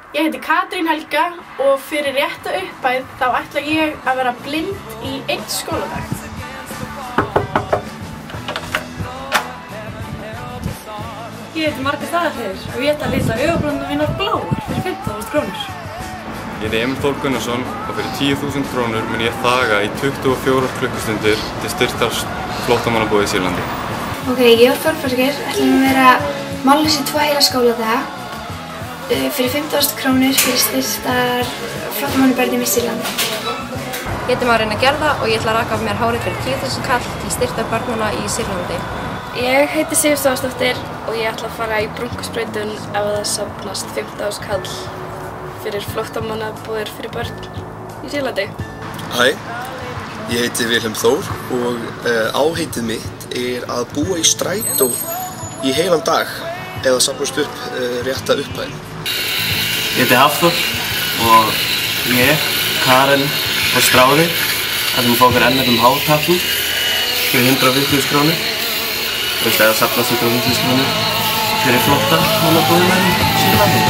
Ég heiti Katrín Helga og fyrir rétta upphæð þá ætla ég að vera blind í 1 skóladag. Ég heiti Margrét Aðalheiður og ég ætla að lita augabrúnirnar mínar bláar fyrir 15.000 krónur. Ég heiti Emil Þór Gunnarsson og fyrir 10.000 krónur mun ég þaga í 24 klukkustundir til styrktar flóttamannabúðs í Sýrlandi. Ok, ég og Þórbergur ætlum að vera mállaus í 2 heila skóladaga fyrir 15.000 krónur fyrir styrktar flóttamannabúðum í Sýrlandi. Ég heiti Marina Gerða og ég ætla að raka af mér hárið fyrir 10.000 kall til styrktar barnanna í Sýrlandi. Ég heiti Sif Stafsdóttir og ég ætla að fara í brúnkusprautun ef það safnast 15.000 kall fyrir flóttamannabúðir fyrir börn í Sýrlandi. Hæ, ég heiti Vilhelm Þór og áheitið mitt að búa í strætó í heilan dag eða safnast upp rétta upphæð. Ég heiti Hafþór og ég, Karen og Stráði ætlum að fá okkur NFM-tattoo fyrir 150.000 krónur. Þú veist, eða safnast 150.000 krónur fyrir flóttamannabúðina í Sýrlandi.